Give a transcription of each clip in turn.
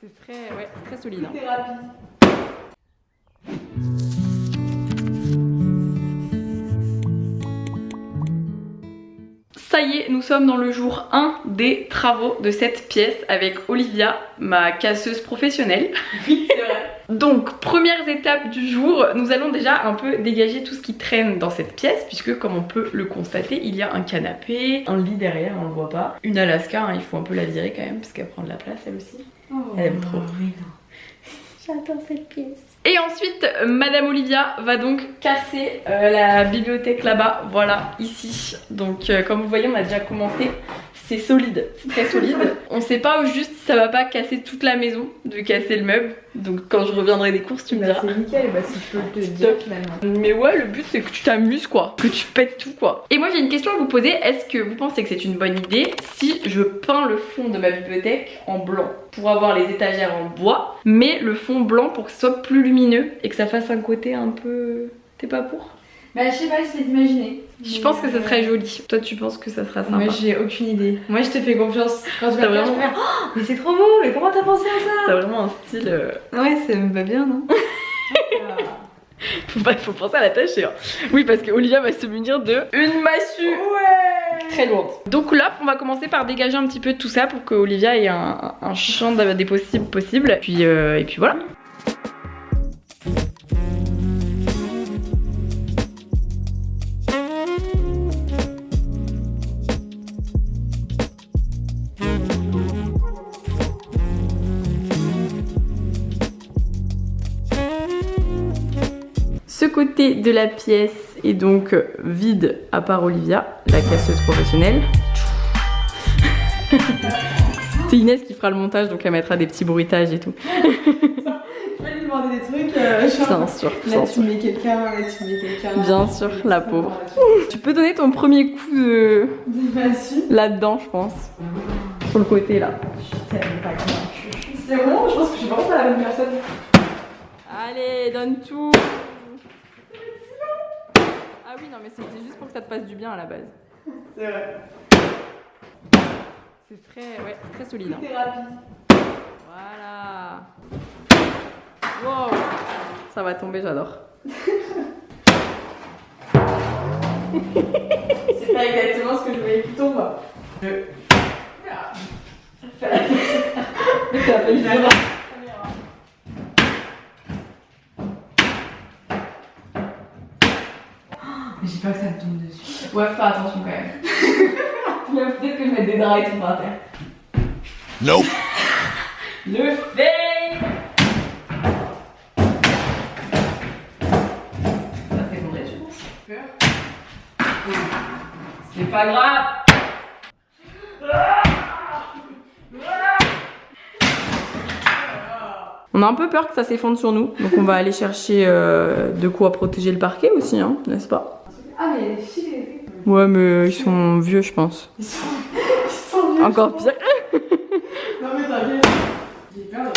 C'est très, ouais, très solide. Hein. Thérapie. Ça y est, nous sommes dans le jour 1 des travaux de cette pièce avec Olivia, ma casseuse professionnelle. Oui, c'est vrai. Donc, premières étapes du jour, nous allons déjà un peu dégager tout ce qui traîne dans cette pièce, puisque comme on peut le constater, il y a un canapé, un lit derrière, on le voit pas, une Alaska, hein, il faut un peu la virer quand même, parce qu'elle prend de la place elle aussi. Oh, Elle aime trop. Oui, non. J'adore cette pièce. Et ensuite, Madame Olivia va donc casser la bibliothèque là-bas, voilà, ici. Donc comme vous voyez, on a déjà commencé. C'est solide, c'est très solide. On sait pas au juste si ça va pas casser toute la maison, de casser le meuble. Donc quand je reviendrai des courses, tu me diras. C'est nickel, bah si je peux te le dire finalement. Mais ouais, le but c'est que tu t'amuses quoi, que tu pètes tout quoi. Et moi j'ai une question à vous poser, est-ce que vous pensez que c'est une bonne idée si je peins le fond de ma bibliothèque en blanc pour avoir les étagères en bois, mais le fond blanc pour que ce soit plus lumineux et que ça fasse un côté un peu... T'es pas pour? Bah je sais pas, j'essaie d'imaginer. Je pense que ça serait joli. Toi tu penses que ça sera sympa? Moi j'ai aucune idée. Moi je te fais confiance. Quand je vais vraiment... je vais faire oh, mais c'est trop beau, mais comment t'as pensé à ça? T'as vraiment un style... Ouais, ça me va bien, non? Faut penser à l'attacher. Hein. Oui, parce que Olivia va se munir de une massue. Ouais. Très lourde. Donc là, on va commencer par dégager un petit peu de tout ça pour que Olivia ait un champ des possibles. Et puis voilà. Ce côté de la pièce est donc vide à part Olivia, la casseuse professionnelle. C'est Inès qui fera le montage, donc elle mettra des petits bruitages et tout. Je vais lui demander des trucs. Bien sûr. Là tu mets quelqu'un, Bien sûr, la pauvre. Tu peux donner ton premier coup de massue là-dedans, je pense. Sur le côté là. Je suis tellement pas convaincue. C'est bon, je pense que je suis vraiment pas la bonne personne. Allez, donne tout. Ah oui, non, mais c'était juste pour que ça te fasse du bien à la base. C'est vrai. C'est très solide. Hein. Thérapie. Voilà. Wow. Ça va tomber, j'adore. C'est pas exactement ce que je voulais qu'il tombe. Ça fait la tête. Mais j'ai peur que ça me tombe dessus. Ouais, fais attention quand même. Peut-être que je mets des draps et tout par terre. Nope. Le fait. Ça fait tomber dessus. C'est pas grave. On a un peu peur que ça s'effondre sur nous, donc on va aller chercher de quoi protéger le parquet aussi, hein, n'est-ce pas? Ah mais les fils, Ouais, mais ils sont vieux, je pense. ils sont vieux. Encore pire. Non mais t'inquiète. J'ai peur de...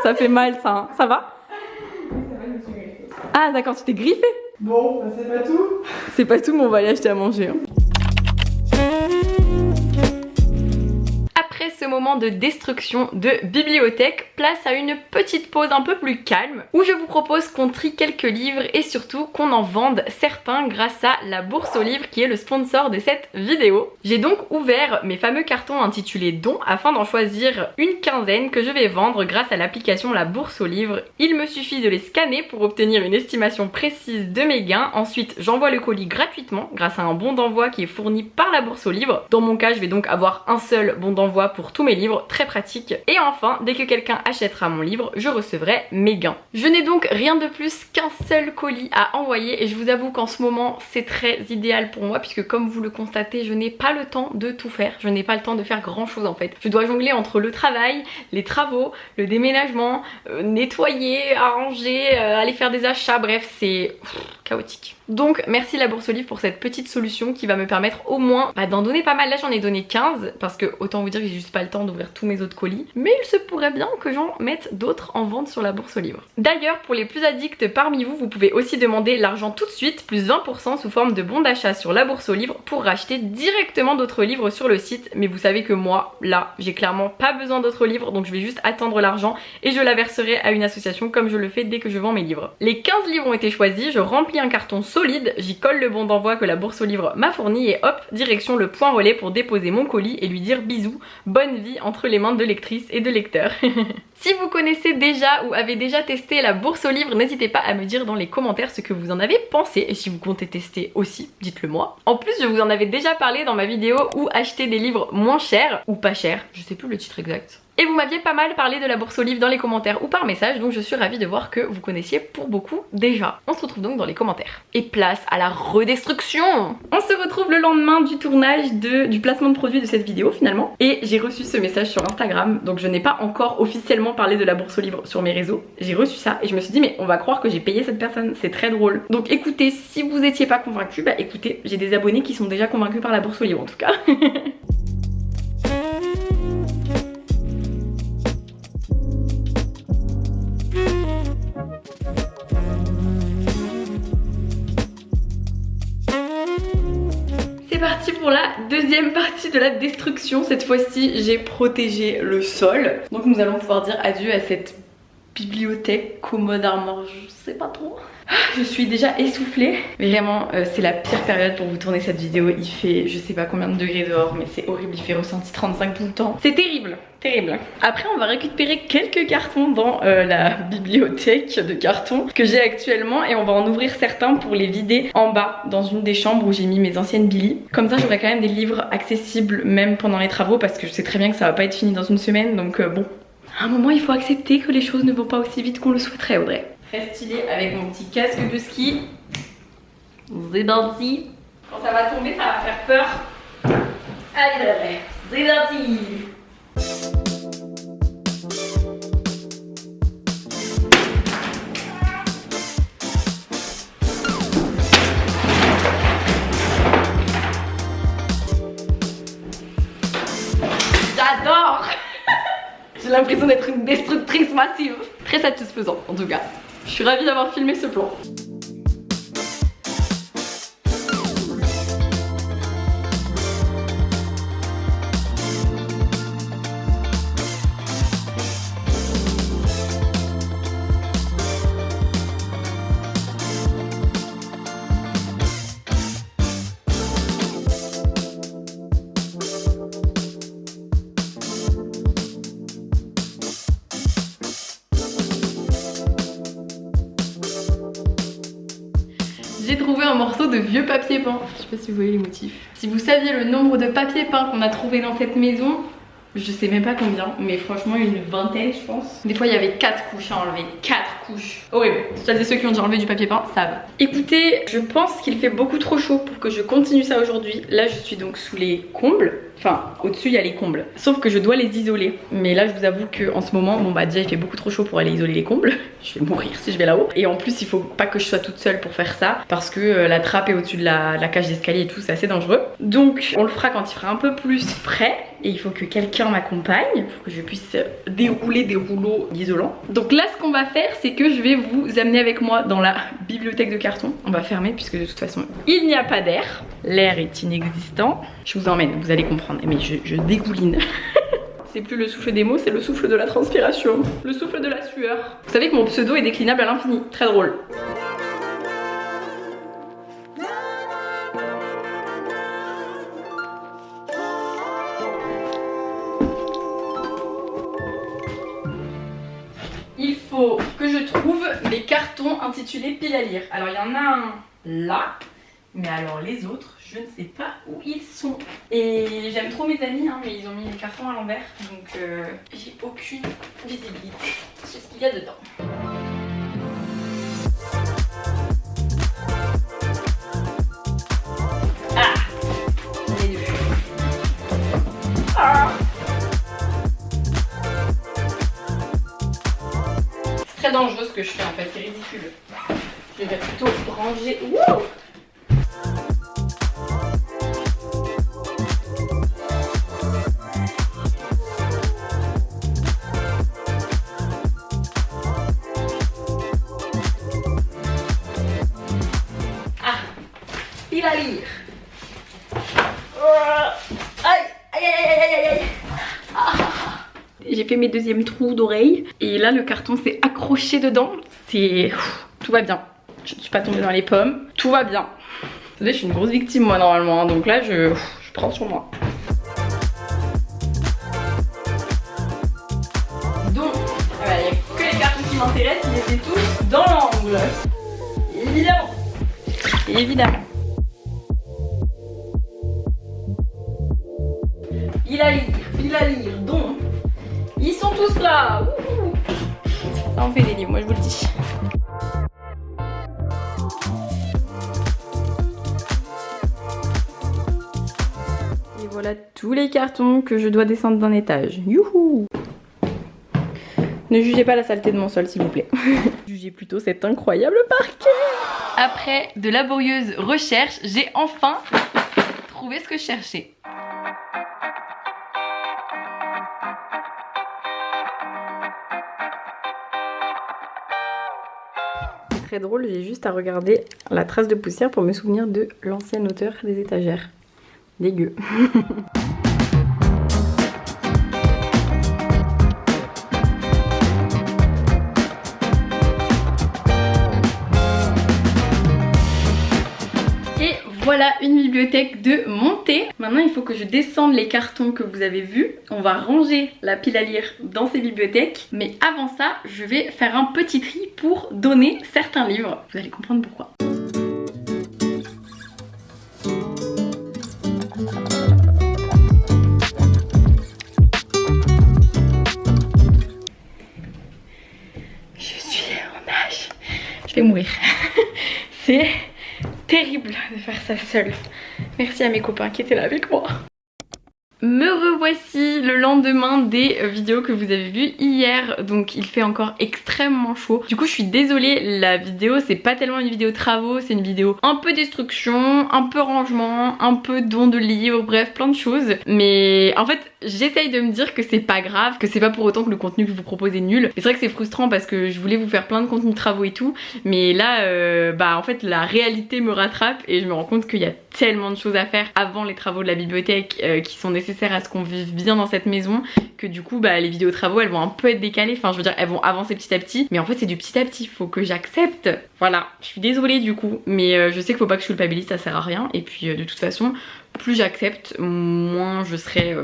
Ça fait mal, ça. Hein. Ça va? Oui, ça va, je me suis griffée. Ah, d'accord, tu t'es griffé. Bon, bah c'est pas tout. C'est pas tout, mais on va aller acheter à manger. Hein. Après ce moment de destruction de bibliothèque, place à une petite pause un peu plus calme où je vous propose qu'on trie quelques livres et surtout qu'on en vende certains grâce à la Bourse aux livres qui est le sponsor de cette vidéo. J'ai donc ouvert mes fameux cartons intitulés dons afin d'en choisir une quinzaine que je vais vendre grâce à l'application La Bourse aux livres. Il me suffit de les scanner pour obtenir une estimation précise de mes gains. Ensuite, j'envoie le colis gratuitement grâce à un bon d'envoi qui est fourni par la Bourse aux livres. Dans mon cas, je vais donc avoir un seul bon d'envoi pour tous mes livres, très pratique. Et enfin, dès que quelqu'un achètera mon livre, je recevrai mes gains. Je n'ai donc rien de plus qu'un seul colis à envoyer et je vous avoue qu'en ce moment, c'est très idéal pour moi puisque comme vous le constatez, je n'ai pas le temps de tout faire. Je n'ai pas le temps de faire grand chose en fait. Je dois jongler entre le travail, les travaux, le déménagement, nettoyer, arranger, aller faire des achats, bref, c'est chaotique. Donc merci la bourse aux livres pour cette petite solution qui va me permettre au moins d'en donner pas mal. Là j'en ai donné 15 parce que autant vous dire que j'ai juste pas le temps d'ouvrir tous mes autres colis, mais il se pourrait bien que j'en mette d'autres en vente sur la bourse aux livres. D'ailleurs pour les plus addicts parmi vous, vous pouvez aussi demander l'argent tout de suite plus 20% sous forme de bon d'achat sur la bourse aux livres pour racheter directement d'autres livres sur le site. Mais vous savez que moi là j'ai clairement pas besoin d'autres livres, donc je vais juste attendre l'argent et je la verserai à une association comme je le fais dès que je vends mes livres. Les 15 livres ont été choisis, je remplis un carton solide, j'y colle le bon d'envoi que la bourse aux livres m'a fourni et hop, direction le point relais pour déposer mon colis et lui dire bisous, bonne vie entre les mains de lectrices et de lecteurs. Si vous connaissez déjà ou avez déjà testé la bourse aux livres, n'hésitez pas à me dire dans les commentaires ce que vous en avez pensé et si vous comptez tester aussi, dites-le moi. En plus, je vous en avais déjà parlé dans ma vidéo où acheter des livres moins chers ou pas chers, je sais plus le titre exact. Et vous m'aviez pas mal parlé de la bourse aux livres dans les commentaires ou par message, donc je suis ravie de voir que vous connaissiez pour beaucoup déjà. On se retrouve donc dans les commentaires. Et place à la redestruction. On se retrouve le lendemain du tournage du placement de produit de cette vidéo finalement. Et j'ai reçu ce message sur Instagram, donc je n'ai pas encore officiellement parlé de la bourse aux livres sur mes réseaux. J'ai reçu ça et je me suis dit mais on va croire que j'ai payé cette personne, c'est très drôle. Donc écoutez, si vous étiez pas convaincus, bah écoutez, j'ai des abonnés qui sont déjà convaincus par la bourse aux livres en tout cas. C'est parti pour la deuxième partie de la destruction. Cette fois-ci, j'ai protégé le sol. Donc nous allons pouvoir dire adieu à cette bibliothèque, commode, armoire, je sais pas trop. Je suis déjà essoufflée. Mais vraiment, c'est la pire période pour vous tourner cette vidéo. Il fait je sais pas combien de degrés dehors, mais c'est horrible. Il fait ressenti 35 tout le temps. C'est terrible, terrible. Après, on va récupérer quelques cartons dans la bibliothèque de cartons que j'ai actuellement et on va en ouvrir certains pour les vider en bas dans une des chambres où j'ai mis mes anciennes Billy. Comme ça, j'aurai quand même des livres accessibles même pendant les travaux parce que je sais très bien que ça va pas être fini dans une semaine. Donc bon, à un moment, il faut accepter que les choses ne vont pas aussi vite qu'on le souhaiterait, Audrey. Très stylé avec mon petit casque de ski. C'est parti. Quand ça va tomber, ça va faire peur. Allez, c'est parti. J'adore. J'ai l'impression d'être une destructrice massive. Très satisfaisant en tout cas. Je suis ravie d'avoir filmé ce plan. J'ai trouvé un morceau de vieux papier peint. Je sais pas si vous voyez les motifs. Si vous saviez le nombre de papiers peints qu'on a trouvé dans cette maison, je sais même pas combien, mais franchement une vingtaine je pense. Des fois il y avait 4 couches à enlever, 4 couches. Horrible. Celles et ceux qui ont déjà enlevé du papier peint savent. Écoutez, je pense qu'il fait beaucoup trop chaud pour que je continue ça aujourd'hui. Là je suis donc sous les combles. Enfin, au-dessus il y a les combles. Sauf que je dois les isoler. Mais là je vous avoue qu'en ce moment, bon bah déjà il fait beaucoup trop chaud pour aller isoler les combles. Je vais mourir si je vais là-haut. Et en plus il faut pas que je sois toute seule pour faire ça. Parce que la trappe est au-dessus de la cage d'escalier et tout, c'est assez dangereux. Donc on le fera quand il fera un peu plus frais. Et il faut que quelqu'un m'accompagne. Il faut que je puisse dérouler des rouleaux d'isolant. Donc là ce qu'on va faire, c'est que je vais vous amener avec moi dans la bibliothèque de carton. On va fermer puisque de toute façon il n'y a pas d'air. L'air est inexistant. Je vous emmène, vous allez comprendre. Mais je dégouline. C'est plus le souffle des mots, c'est le souffle de la transpiration. Le souffle de la sueur. Vous savez que mon pseudo est déclinable à l'infini. Très drôle. Il faut que je trouve les cartons intitulés pile à lire. Alors il y en a un là, mais alors les autres, je ne sais pas où ils sont. Et j'aime trop mes amis, hein, mais ils ont mis les cartons à l'envers, donc j'ai aucune visibilité sur ce qu'il y a dedans. Ah, les deux. Ah. Très dangereux ce que je fais en fait, c'est ridicule. Je vais plutôt ranger. Wouh! Il va lire. Aïe, aïe, aïe, aïe, aïe, aïe. Ah. J'ai fait mes deuxièmes trous d'oreille et là le carton s'est accroché dedans. C'est... Tout va bien. Je ne suis pas tombée dans les pommes. Tout va bien. Vous savez, je suis une grosse victime moi normalement, hein, donc là je prends sur moi. Donc, il n'y a que les cartons qui m'intéressent, ils étaient tous dans l'angle. Évidemment. Évidemment. Il a lire, donc ils sont tous là. Ouh. Ça en fait des livres, moi je vous le dis. Et voilà tous les cartons que je dois descendre d'un étage. Youhou! Ne jugez pas la saleté de mon sol s'il vous plaît. Jugez plutôt cet incroyable parquet. Après de laborieuses recherches, j'ai enfin trouvé ce que je cherchais. Très drôle, j'ai juste à regarder la trace de poussière pour me souvenir de l'ancienne hauteur des étagères. Dégueu. Voilà une bibliothèque de montée. Maintenant il faut que je descende les cartons que vous avez vus. On va ranger la pile à lire dans ces bibliothèques. Mais avant ça, je vais faire un petit tri pour donner certains livres. Vous allez comprendre pourquoi. Je suis en nage. Je vais mourir. C'est... terrible de faire ça seule. Merci à mes copains qui étaient là avec moi. Me revoici le lendemain des vidéos que vous avez vues hier, donc il fait encore extrêmement chaud. Du coup je suis désolée, la vidéo c'est pas tellement une vidéo travaux, c'est une vidéo un peu destruction, un peu rangement, un peu don de livres, bref plein de choses. Mais en fait j'essaye de me dire que c'est pas grave, que c'est pas pour autant que le contenu que je vous propose est nul. C'est vrai que c'est frustrant parce que je voulais vous faire plein de contenu travaux et tout, mais là en fait la réalité me rattrape et je me rends compte qu'il y a tellement de choses à faire avant les travaux de la bibliothèque qui sont nécessaires à ce qu'on vive bien dans cette maison, que du coup les vidéos travaux elles vont un peu être décalées, enfin je veux dire elles vont avancer petit à petit, mais en fait c'est du petit à petit, faut que j'accepte. Voilà, je suis désolée du coup, mais je sais qu'il faut pas que je culpabilise, ça sert à rien, et puis de toute façon plus j'accepte, moins je serai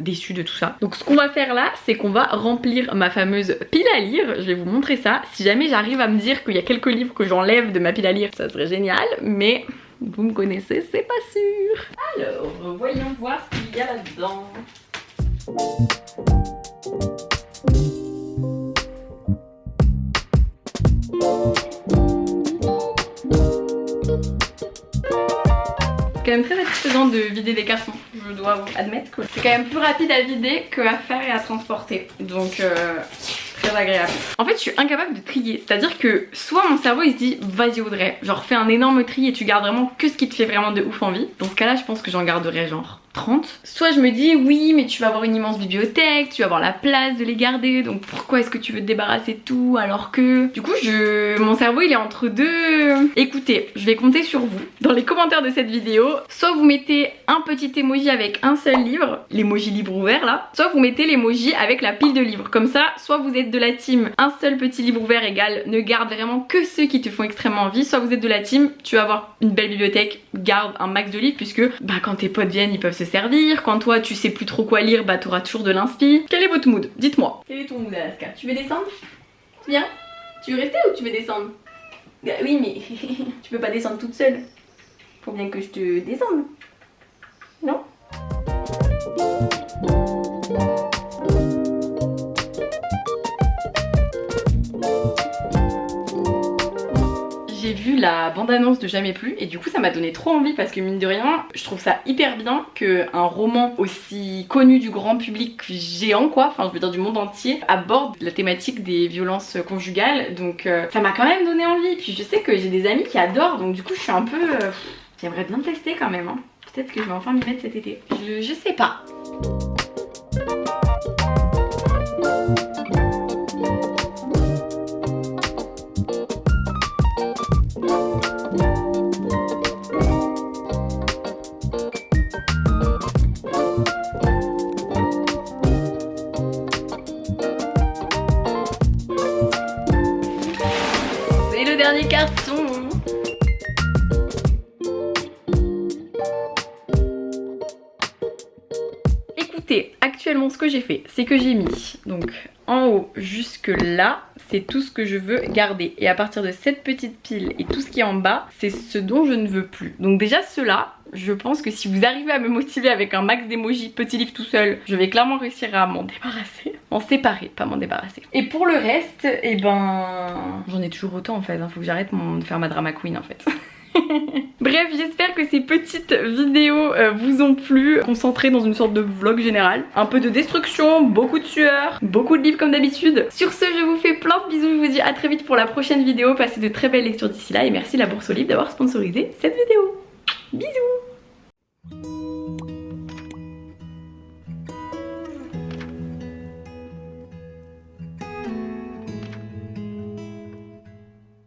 déçue de tout ça. Donc ce qu'on va faire là, c'est qu'on va remplir ma fameuse pile à lire. Je vais vous montrer ça. Si jamais j'arrive à me dire qu'il y a quelques livres que j'enlève de ma pile à lire, ça serait génial, mais vous me connaissez, c'est pas sûr. Alors, voyons voir ce qu'il y a là-dedans. C'est quand même très satisfaisant de vider des cartons, je dois vous admettre que c'est quand même plus rapide à vider que à faire et à transporter, donc très agréable. En fait je suis incapable de trier, c'est à dire que soit mon cerveau il se dit vas-y Audrey, genre fais un énorme tri et tu gardes vraiment que ce qui te fait vraiment de ouf envie. Dans ce cas là je pense que j'en garderai genre 30. Soit je me dis oui mais tu vas avoir une immense bibliothèque, tu vas avoir la place de les garder, donc pourquoi est-ce que tu veux te débarrasser de tout alors que... Du coup mon cerveau il est entre deux. Écoutez, je vais compter sur vous. Dans les commentaires de cette vidéo, soit vous mettez un petit emoji avec un seul livre, l'emoji livre ouvert là, soit vous mettez l'emoji avec la pile de livres. Comme ça, soit vous êtes de la team un seul petit livre ouvert égale ne garde vraiment que ceux qui te font extrêmement envie, soit vous êtes de la team tu vas avoir une belle bibliothèque, garde un max de livres, puisque quand tes potes viennent ils peuvent se servir, quand toi tu sais plus trop quoi lire t'auras toujours de l'inspi. Quel est votre mood? Dites-moi. Quel est ton mood Alaska? Tu veux descendre? Viens. Tu veux rester ou tu veux descendre? Oui mais tu peux pas descendre toute seule. Faut bien que je te descende. Non? J'ai vu la bande-annonce de Jamais Plus et du coup ça m'a donné trop envie parce que mine de rien, je trouve ça hyper bien qu'un roman aussi connu du grand public géant quoi, enfin je veux dire du monde entier, aborde la thématique des violences conjugales. Donc ça m'a quand même donné envie. Puis je sais que j'ai des amis qui adorent, donc du coup je suis un peu... j'aimerais bien tester quand même, hein. Peut-être que je vais enfin m'y mettre cet été. Je sais pas. C'est le dernier carton. Écoutez, actuellement ce que j'ai fait, c'est que j'ai mis donc en haut jusque là, c'est tout ce que je veux garder. Et à partir de cette petite pile et tout ce qui est en bas, c'est ce dont je ne veux plus. Donc déjà ceux-là, je pense que si vous arrivez à me motiver avec un max d'emojis, petit livre tout seul, je vais clairement réussir à m'en débarrasser. M'en séparer, pas m'en débarrasser. Et pour le reste, eh ben... j'en ai toujours autant en fait, faut que j'arrête de faire ma drama queen en fait. Bref, j'espère que ces petites vidéos vous ont plu, concentrées dans une sorte de vlog général. Un peu de destruction, beaucoup de sueur, beaucoup de livres comme d'habitude. Sur ce, je vous fais plein de bisous, je vous dis à très vite pour la prochaine vidéo. Passez de très belles lectures d'ici là et merci la Bourse aux livres d'avoir sponsorisé cette vidéo. Bisous.